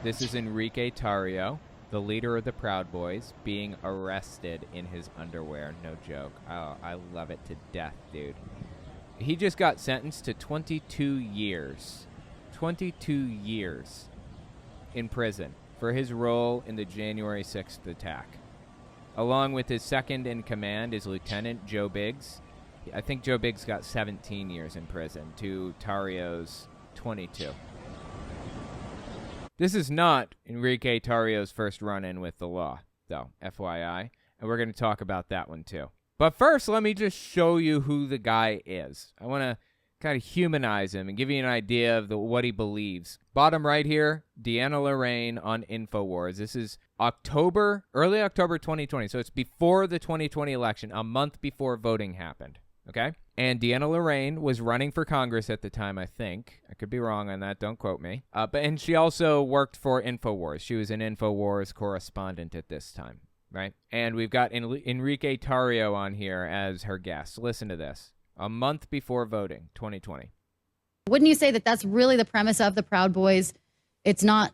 This is Enrique Tarrio, the leader of the Proud Boys, being arrested in his underwear. No joke. Oh, I love it to death, dude. He just got sentenced to 22 years. 22 years in prison for his role in the January 6th attack. Along with his second in command is Lieutenant Joe Biggs. I think Joe Biggs got 17 years in prison to Tarrio's 22. This is not Enrique Tarrio's first run-in with the law, though, FYI, and we're going to talk about that one, too. But first, let me just show you who the guy is. I want to kind of humanize him and give you an idea of what he believes. Bottom right here, Deanna Lorraine on InfoWars. This is early October 2020, so it's before the 2020 election, a month before voting happened, okay? And Deanna Lorraine was running for Congress at the time, I think. I could be wrong on that. Don't quote me. And she also worked for InfoWars. She was an InfoWars correspondent at this time, right? And we've got Enrique Tarrio on here as her guest. Listen to this. A month before voting, 2020. Wouldn't you say that that's really the premise of the Proud Boys? It's not,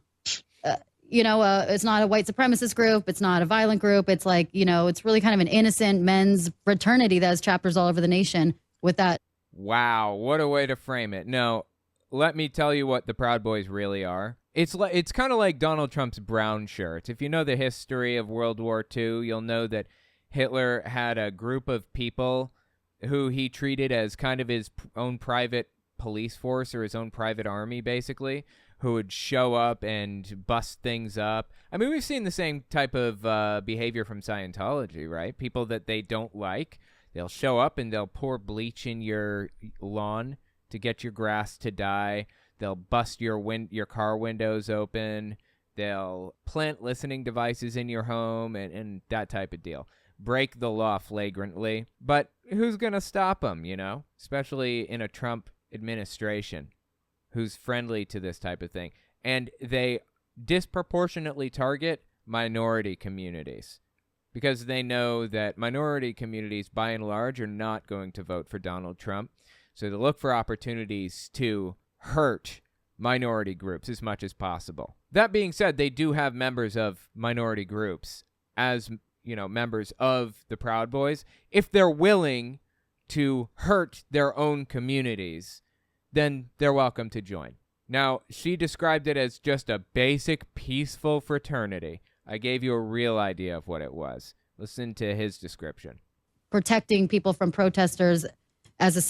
it's not a white supremacist group. It's not a violent group. It's like, it's really kind of an innocent men's fraternity that has chapters all over the nation. With that. Wow, what a way to frame it. No, let me tell you what the Proud Boys really are. It's kind of like Donald Trump's brown shirts. If you know the history of World War II, you'll know that Hitler had a group of people who he treated as kind of his own private police force or his own private army, basically, who would show up and bust things up. I mean, we've seen the same type of behavior from Scientology, right? People that they don't like. They'll show up and they'll pour bleach in your lawn to get your grass to die. They'll bust your car windows open. They'll plant listening devices in your home and that type of deal. Break the law flagrantly. But who's going to stop them, Especially in a Trump administration who's friendly to this type of thing. And they disproportionately target minority communities. Because they know that minority communities, by and large, are not going to vote for Donald Trump. So they look for opportunities to hurt minority groups as much as possible. That being said, they do have members of minority groups as, members of the Proud Boys. If they're willing to hurt their own communities, then they're welcome to join. Now, she described it as just a basic, peaceful fraternity. I gave you a real idea of what it was. Listen to his description. Protecting people from protesters as a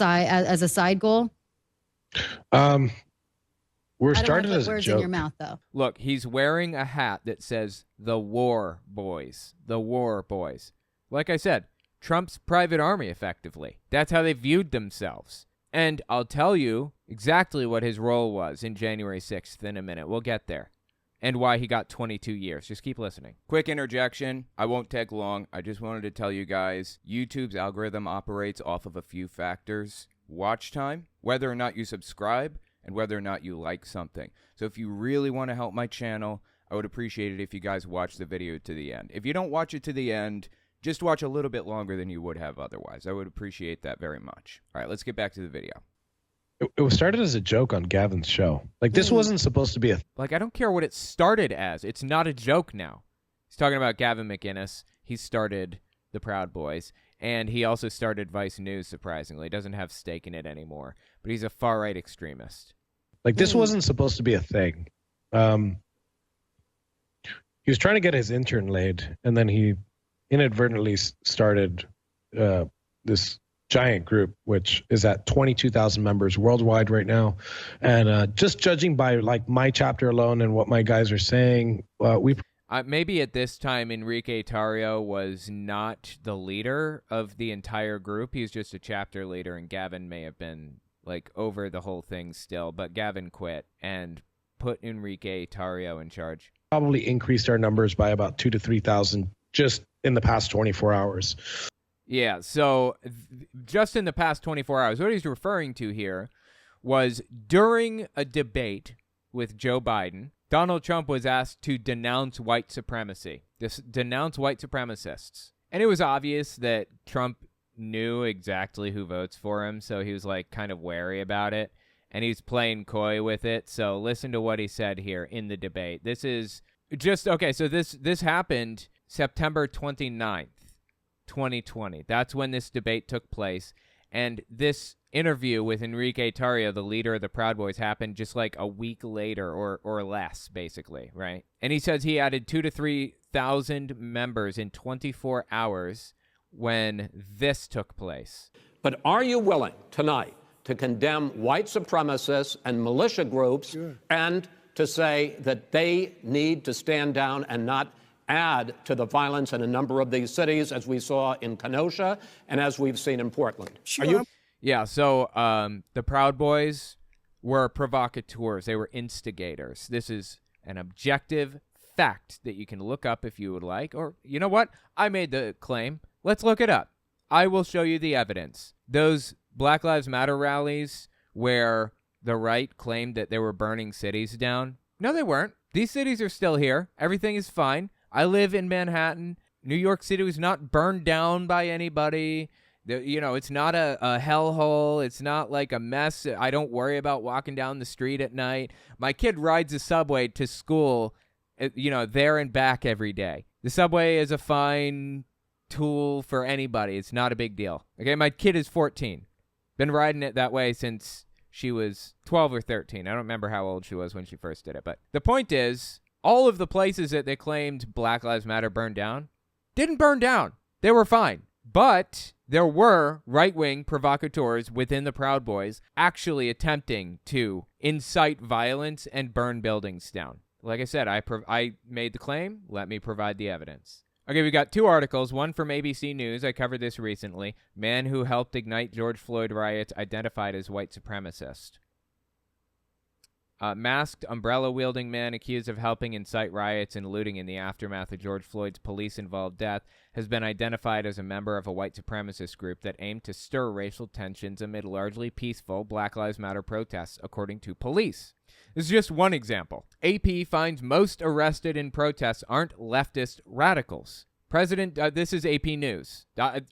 side goal. We're started as a words joke. In your mouth, though. Look, he's wearing a hat that says "The War Boys." The War Boys. Like I said, Trump's private army, effectively. That's how they viewed themselves. And I'll tell you exactly what his role was in January 6th in a minute. We'll get there. And why he got 22 years. Just keep listening. Quick interjection. I won't take long. I just wanted to tell you guys, YouTube's algorithm operates off of a few factors. Watch time, whether or not you subscribe, and whether or not you like something. So if you really want to help my channel, I would appreciate it if you guys watch the video to the end. If you don't watch it to the end, just watch a little bit longer than you would have otherwise. I would appreciate that very much. All right, let's get back to the video. It was started as a joke on Gavin's show. Like, this wasn't supposed to be a... Like, I don't care what it started as. It's not a joke now. He's talking about Gavin McInnes. He started the Proud Boys. And he also started Vice News, surprisingly. He doesn't have stake in it anymore. But he's a far-right extremist. Like, this wasn't supposed to be a thing. He was trying to get his intern laid, and then he inadvertently started this giant group, which is at 22,000 members worldwide right now. And just judging by like my chapter alone and what my guys are saying, maybe at this time Enrique Tarrio was not the leader of the entire group. He was just a chapter leader, and Gavin may have been like over the whole thing still, but Gavin quit and put Enrique Tarrio in charge. Probably increased our numbers by about 2,000 to 3,000 just in the past 24 hours. Yeah, so just in the past 24 hours, what he's referring to here was during a debate with Joe Biden, Donald Trump was asked to denounce white supremacy, denounce white supremacists. And it was obvious that Trump knew exactly who votes for him, so he was like kind of wary about it. and he's playing coy with it. So listen to what he said here in the debate. This is just, okay, so this happened September 29th, 2020. That's when this debate took place. And this interview with Enrique Tarrio, the leader of the Proud Boys, happened just like a week later or less, basically, right? And he says he added 2,000 to 3,000 members in 24 hours when this took place. But are you willing tonight to condemn white supremacists and militia groups and to say that they need to stand down and not add to the violence in a number of these cities, as we saw in Kenosha and as we've seen in Portland? Yeah, so the Proud Boys were provocateurs. They were instigators. This is an objective fact that you can look up if you would like. Or, you know what? I made the claim. Let's look it up. I will show you the evidence. Those Black Lives Matter rallies where the right claimed that they were burning cities down. No, they weren't. These cities are still here. Everything is fine. I live in Manhattan. New York City was not burned down by anybody. It's not a hellhole. It's not like a mess. I don't worry about walking down the street at night. My kid rides the subway to school, there and back every day. The subway is a fine tool for anybody. It's not a big deal. Okay, my kid is 14. Been riding it that way since she was 12 or 13. I don't remember how old she was when she first did it. But the point is, all of the places that they claimed Black Lives Matter burned down didn't burn down. They were fine. But there were right-wing provocateurs within the Proud Boys actually attempting to incite violence and burn buildings down. Like I said, I made the claim. Let me provide the evidence. Okay, we got two articles, one from ABC News. I covered this recently. Man who helped ignite George Floyd riots identified as white supremacist. Masked, umbrella-wielding man accused of helping incite riots and looting in the aftermath of George Floyd's police-involved death has been identified as a member of a white supremacist group that aimed to stir racial tensions amid largely peaceful Black Lives Matter protests, according to police. This is just one example. AP finds most arrested in protests aren't leftist radicals. This is AP News.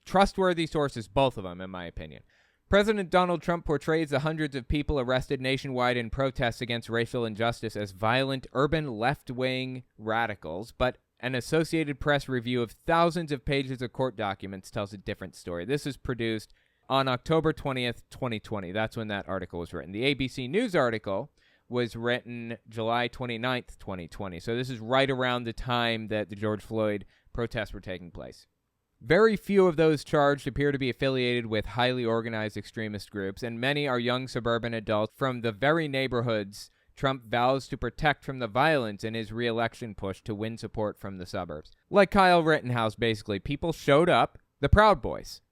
Trustworthy sources, both of them, in my opinion. President Donald Trump portrays the hundreds of people arrested nationwide in protests against racial injustice as violent urban left-wing radicals, but an Associated Press review of thousands of pages of court documents tells a different story. This is produced on October 20th, 2020. That's when that article was written. The ABC News article was written July 29th, 2020. So this is right around the time that the George Floyd protests were taking place. Very few of those charged appear to be affiliated with highly organized extremist groups, and many are young suburban adults from the very neighborhoods Trump vows to protect from the violence in his re-election push to win support from the suburbs. Like Kyle Rittenhouse, basically. People showed up, the Proud Boys,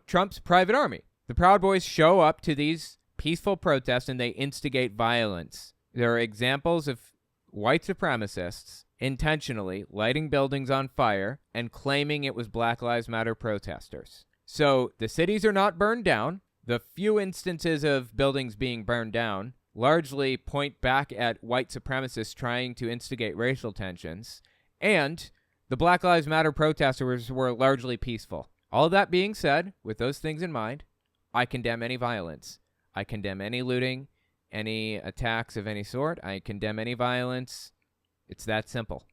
Trump's private army. The Proud Boys show up to these peaceful protests and they instigate violence. There are examples of white supremacists intentionally lighting buildings on fire and claiming it was Black Lives Matter protesters. So the cities are not burned down. The few instances of buildings being burned down largely point back at white supremacists trying to instigate racial tensions. And the Black Lives Matter protesters were largely peaceful. All that being said, with those things in mind, I condemn any violence. I condemn any looting, any attacks of any sort. I condemn any violence. It's that simple.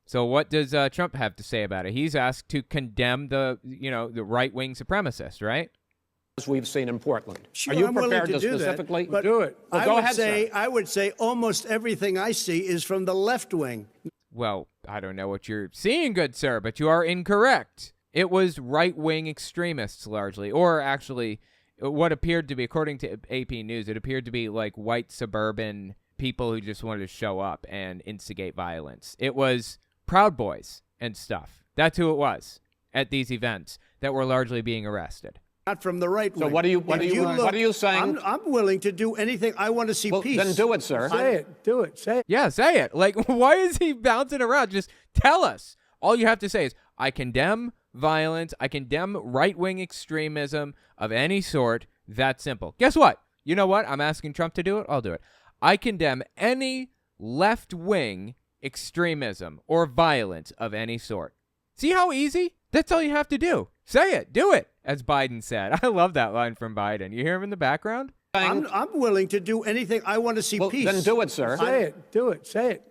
So what does Trump have to say about it? He's asked to condemn the right-wing supremacists, right? As we've seen in Portland. Sure, Are you I'm prepared willing to do specifically that, do it? Well, go ahead, sir. I would say almost everything I see is from the left wing. Well, I don't know what you're seeing, good sir, but you are incorrect. It was right-wing extremists largely, or actually what appeared to be, according to AP News, it appeared to be like white suburban people who just wanted to show up and instigate violence. It was Proud Boys and stuff. That's who it was at these events that were largely being arrested. Not from the right wing. So what are you saying? I'm willing to do anything. I want to see peace. Then do it, sir. Say it. Do it. Say it. Yeah, say it. Like, why is he bouncing around? Just tell us. All you have to say is, I condemn violence. I condemn right-wing extremism of any sort. That's simple. Guess what? You know what? I'm asking Trump to do it. I'll do it. I condemn any left-wing extremism or violence of any sort. See how easy? That's all you have to do. Say it. Do it, as Biden said. I love that line from Biden. You hear him in the background? I'm willing to do anything. I want to see Well, peace. then do it, sir. Say it. Do it. Say it.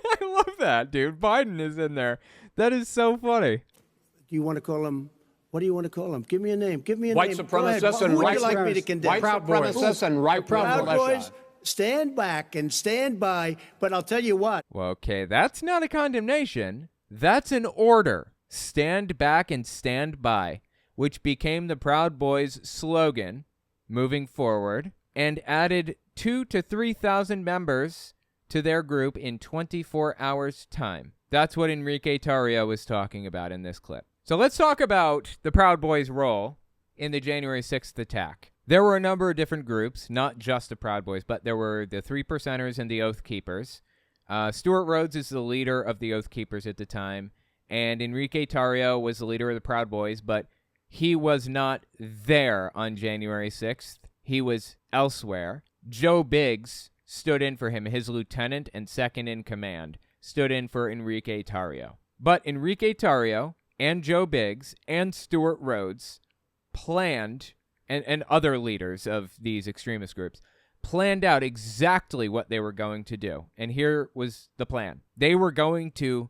I love that, dude. Biden is in there. That is so funny. Do you want to call him? What do you want to call him? Give me a name. Give me a White name. supremacists Who and would right you like me to condemn? White supremacists and right Proud militia. Boys, stand back and stand by. But I'll tell you what. Well, okay, that's not a condemnation. That's an order. Stand back and stand by, which became the Proud Boys' slogan moving forward and added 2,000 to 3,000 members to their group in 24 hours' time. That's what Enrique Tarrio was talking about in this clip. So let's talk about the Proud Boys' role in the January 6th attack. There were a number of different groups, not just the Proud Boys, but there were the Three Percenters and the Oath Keepers. Stuart Rhodes is the leader of the Oath Keepers at the time, and Enrique Tarrio was the leader of the Proud Boys, but he was not there on January 6th. He was elsewhere. Joe Biggs stood in for him. His lieutenant and second in command stood in for Enrique Tarrio. But Enrique Tarrio and Joe Biggs and Stuart Rhodes planned, and other leaders of these extremist groups, planned out exactly what they were going to do. And here was the plan. They were going to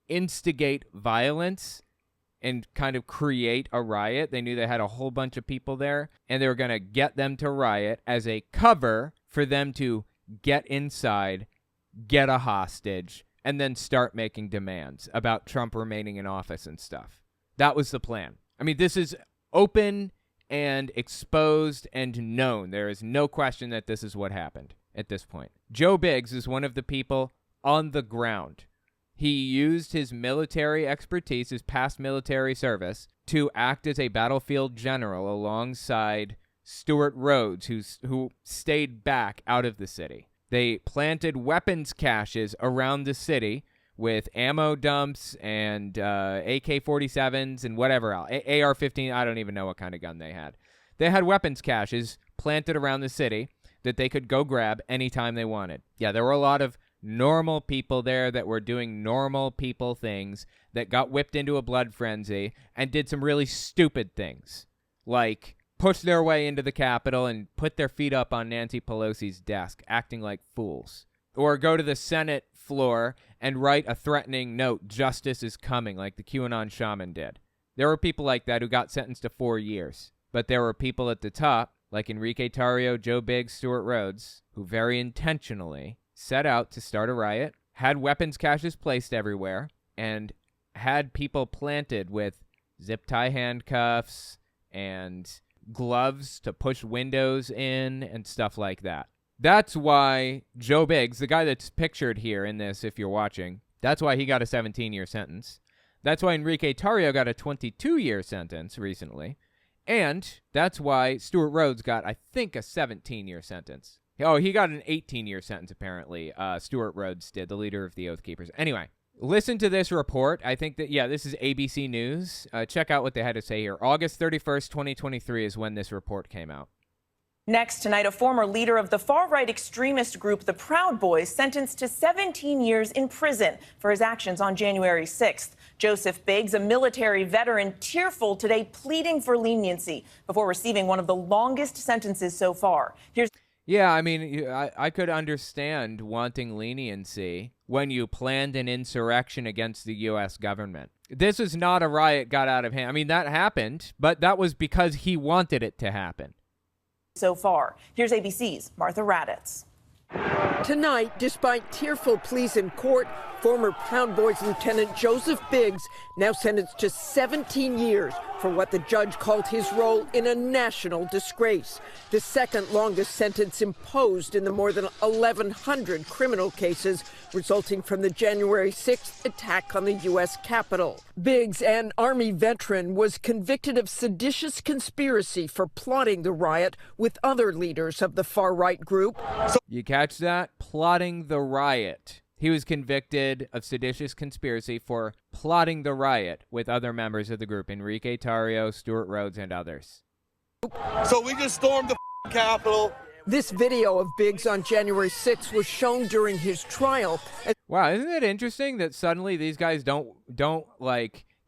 instigate violence and kind of create a riot. They knew they had a whole bunch of people there, and they were going to get them to riot as a cover for them to get inside, get a hostage, and then start making demands about Trump remaining in office and stuff. That was the plan. I mean, this is open and exposed and known. There is no question that this is what happened at this point. Joe Biggs is one of the people on the ground. He used his military expertise, his past military service, to act as a battlefield general alongside Stuart Rhodes, who stayed back out of the city. They planted weapons caches around the city with ammo dumps and AK-47s and whatever else. AR-15, I don't even know what kind of gun they had. They had weapons caches planted around the city that they could go grab anytime they wanted. Yeah, there were a lot of normal people there that were doing normal people things that got whipped into a blood frenzy and did some really stupid things, like push their way into the Capitol and put their feet up on Nancy Pelosi's desk, acting like fools. Or go to the Senate floor and write a threatening note, "Justice is coming," like the QAnon shaman did. There were people like that who got sentenced to 4 years. But there were people at the top, like Enrique Tarrio, Joe Biggs, Stuart Rhodes, who very intentionally set out to start a riot, had weapons caches placed everywhere, and had people planted with zip tie handcuffs and gloves to push windows in and stuff like that. That's why Joe Biggs, the guy that's pictured here in this, if you're watching, that's why he got a 17-year sentence. That's why Enrique Tarrio got a 22-year sentence recently. And that's why Stuart Rhodes got, I think, a 17-year sentence. Oh, he got an 18-year sentence, apparently. Stuart Rhodes did, the leader of the Oath Keepers. Anyway, listen to this report. I think that, this is ABC News. Check out what they had to say here. August 31st, 2023 is when this report came out. Next tonight, a former leader of the far-right extremist group, the Proud Boys, sentenced to 17 years in prison for his actions on January 6th. Joseph Biggs, a military veteran, tearful today, pleading for leniency before receiving one of the longest sentences so far. Yeah, I mean, I could understand wanting leniency when you planned an insurrection against the U.S. government. This is not a riot got out of hand. I mean, that happened, but that was because he wanted it to happen. So far. Here's ABC's Martha Raddatz. Tonight, despite tearful pleas in court, former Proud Boys Lieutenant Joseph Biggs now sentenced to 17 years for what the judge called his role in a national disgrace, the second longest sentence imposed in the more than 1,100 criminal cases resulting from the January 6th attack on the U.S. Capitol. Biggs, an Army veteran, was convicted of seditious conspiracy for plotting the riot with other leaders of the far-right group. You catch that? Plotting the riot. He was convicted of seditious conspiracy for plotting the riot with other members of the group, Enrique Tarrio, Stuart Rhodes, and others. So we just stormed the Capitol. This video of Biggs on January 6th was shown during his trial. Wow, isn't it interesting that suddenly these guys don't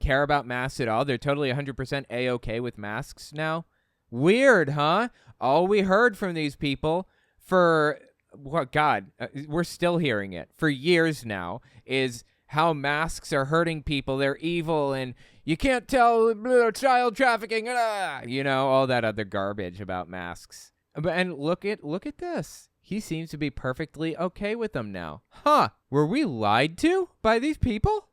care about masks at all? They're totally 100% A-okay with masks now. Weird, huh? All we heard from these people for, what, God, we're still hearing it for years now, is how masks are hurting people. They're evil, and you can't tell child trafficking, all that other garbage about masks. And look at this. He seems to be perfectly okay with them now. Huh? Were we lied to by these people?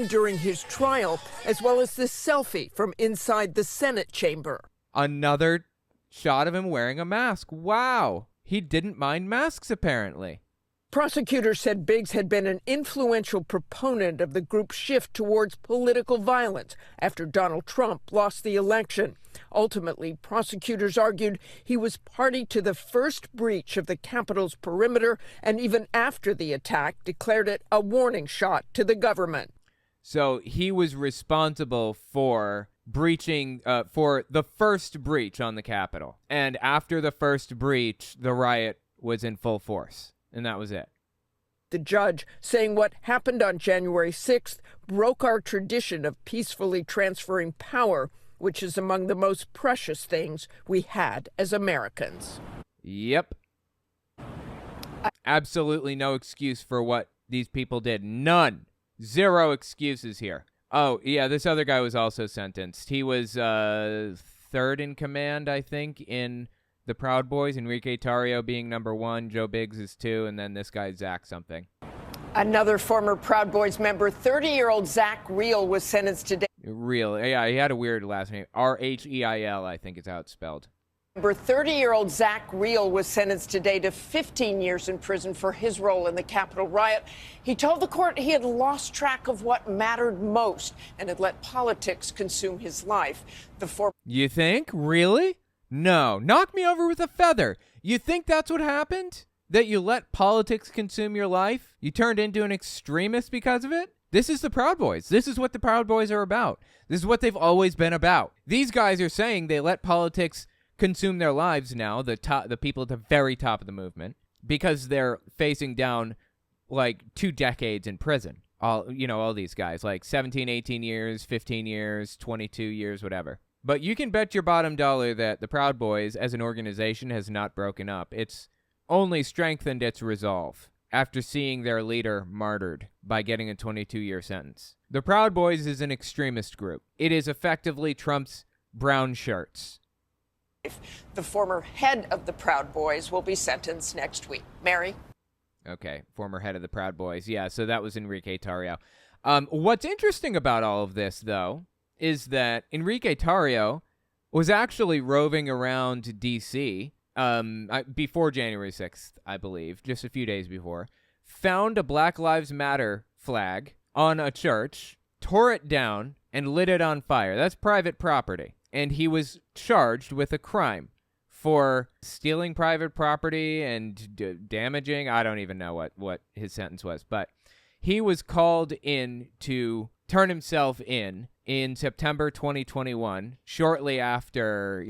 During his trial, as well as this selfie from inside the Senate chamber. Another shot of him wearing a mask. Wow. He didn't mind masks, apparently. Prosecutors said Biggs had been an influential proponent of the group's shift towards political violence after Donald Trump lost the election. Ultimately, prosecutors argued he was party to the first breach of the Capitol's perimeter, and even after the attack, declared it a warning shot to the government. So he was responsible for breaching, for the first breach on the Capitol. And after the first breach, the riot was in full force. And that was it. The judge saying what happened on January 6th broke our tradition of peacefully transferring power, which is among the most precious things we had as Americans. Yep. Absolutely no excuse for what these people did. None. Zero excuses here. Oh, yeah, this other guy was also sentenced. He was third in command, I think, in the Proud Boys, Enrique Tarrio being number 1, Joe Biggs is 2, and then this guy, Zach something. Another former Proud Boys member, 30-year-old Zach Reel, was sentenced today. Reel, yeah, he had a weird last name. Rheil, I think is how it's spelled. 30-year-old Zach Reel was sentenced today to 15 years in prison for his role in the Capitol riot. He told the court he had lost track of what mattered most and had let politics consume his life. You think? Really? No. Knock me over with a feather. You think that's what happened? That you let politics consume your life? You turned into an extremist because of it? This is the Proud Boys. This is what the Proud Boys are about. This is what they've always been about. These guys are saying they let politics consume their lives now, the people at the very top of the movement, because they're facing down like 2 decades in prison. All these guys, like 17, 18 years, 15 years, 22 years, whatever. But you can bet your bottom dollar that the Proud Boys as an organization has not broken up. It's only strengthened its resolve after seeing their leader martyred by getting a 22-year sentence. The Proud Boys is an extremist group. It is effectively Trump's brown shirts. The former head of the Proud Boys will be sentenced next week. Mary? Okay, former head of the Proud Boys. Yeah, so that was Enrique Tarrio. What's interesting about all of this, though, is that Enrique Tarrio was actually roving around D.C. Before January 6th, I believe, just a few days before, found a Black Lives Matter flag on a church, tore it down, and lit it on fire. That's private property. And he was charged with a crime for stealing private property and damaging. I don't even know what his sentence was, but he was called in to turn himself in September 2021, shortly after,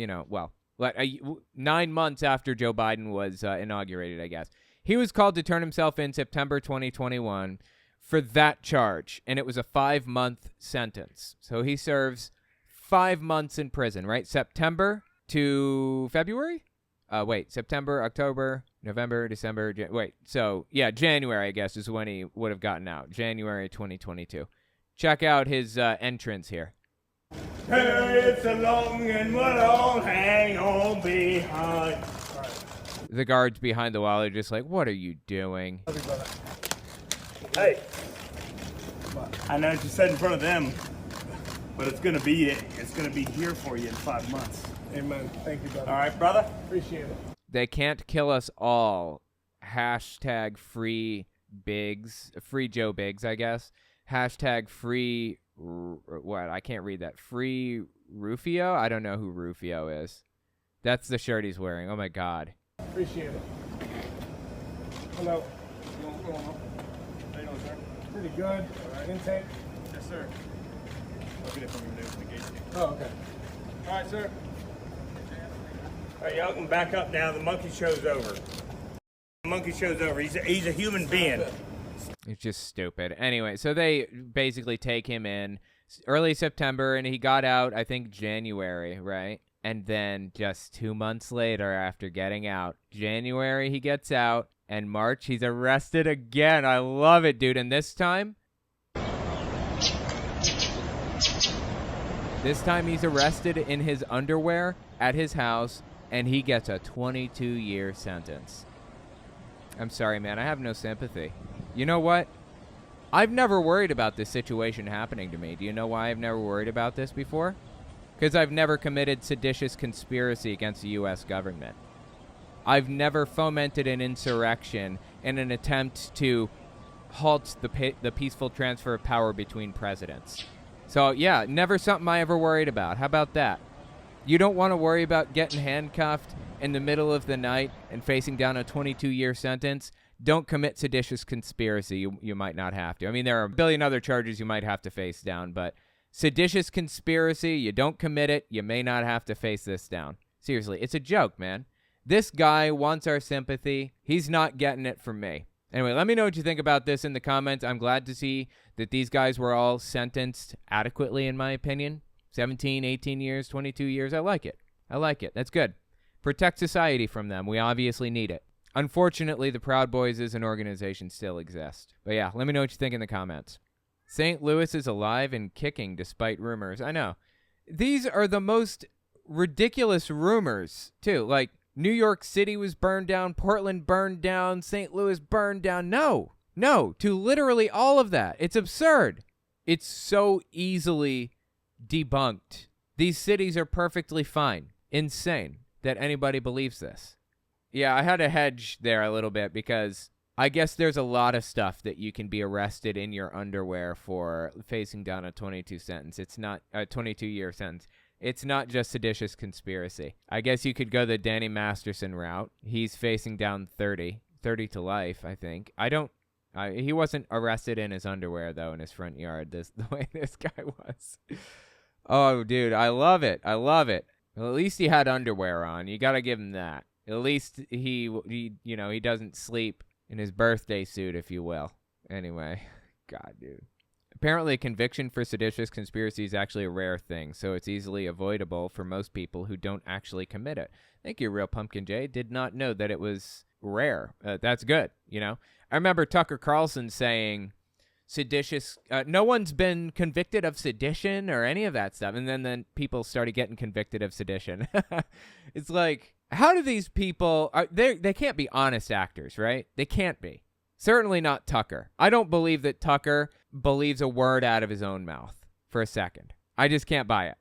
9 months after Joe Biden was inaugurated, I guess. He was called to turn himself in September 2021 for that charge, and it was a 5-month sentence. So he serves 5 months in prison, right? September to February? September, October, November, December. January, I guess, is when he would have gotten out. January 2022. Check out his entrance here. It's a long and we'll all hang on behind. The guards behind the wall are just like, what are you doing? Hey, I know what you said in front of them, but it's gonna be here for you in 5 months. Amen. Thank you, brother. All right, brother. Appreciate it. They can't kill us all. Hashtag free Biggs, free Joe Biggs, I guess. Hashtag free, what? I can't read that. Free Rufio? I don't know who Rufio is. That's the shirt he's wearing. Oh my God. Appreciate it. Hello. How you doing, sir? Pretty good. All right. Intake? Yes, sir. I'll get it from you from the gate. Oh, okay. All right, sir. All right, y'all can back up now. The monkey show's over. The monkey show's over. He's a human being. It's just stupid. Anyway, so they basically take him in early September, and he got out, I think, January, right? And then just 2 months later, after getting out, January he gets out, and March he's arrested again. I love it, dude. And this time he's arrested in his underwear at his house, and he gets a 22-year sentence. I'm sorry, man. I have no sympathy. You know what? I've never worried about this situation happening to me. Do you know why I've never worried about this before? Because I've never committed seditious conspiracy against the U.S. government. I've never fomented an insurrection in an attempt to halt the peaceful transfer of power between presidents. So, yeah, never something I ever worried about. How about that? You don't want to worry about getting handcuffed in the middle of the night and facing down a 22-year sentence? Don't commit seditious conspiracy. You might not have to. I mean, there are a billion other charges you might have to face down, but seditious conspiracy, you don't commit it, you may not have to face this down. Seriously, it's a joke, man. This guy wants our sympathy. He's not getting it from me. Anyway, let me know what you think about this in the comments. I'm glad to see that these guys were all sentenced adequately, in my opinion. 17, 18 years, 22 years. I like it. I like it. That's good. Protect society from them. We obviously need it. Unfortunately, the Proud Boys as an organization still exist. But yeah, let me know what you think in the comments. St. Louis is alive and kicking despite rumors. I know. These are the most ridiculous rumors, too. Like, New York City was burned down, Portland burned down, St. Louis burned down. No, to literally all of that. It's absurd. It's so easily debunked. These cities are perfectly fine. Insane that anybody believes this. Yeah, I had to hedge there a little bit because I guess there's a lot of stuff that you can be arrested in your underwear for facing down a 22 sentence. It's not a 22-year sentence. It's not just seditious conspiracy. I guess you could go the Danny Masterson route. He's facing down 30 to life, I think. He wasn't arrested in his underwear, though, in his front yard, the way this guy was. Oh, dude, I love it. Well, at least he had underwear on. You got to give him that. At least he doesn't sleep in his birthday suit, if you will. Anyway, God, dude. Apparently, a conviction for seditious conspiracy is actually a rare thing, so it's easily avoidable for most people who don't actually commit it. Thank you, Real Pumpkin J. Did not know that it was rare. That's good, I remember Tucker Carlson saying seditious, no one's been convicted of sedition or any of that stuff, and then people started getting convicted of sedition. It's like, how do these people, they can't be honest actors, right? They can't be. Certainly not Tucker. I don't believe that Tucker believes a word out of his own mouth for a second. I just can't buy it.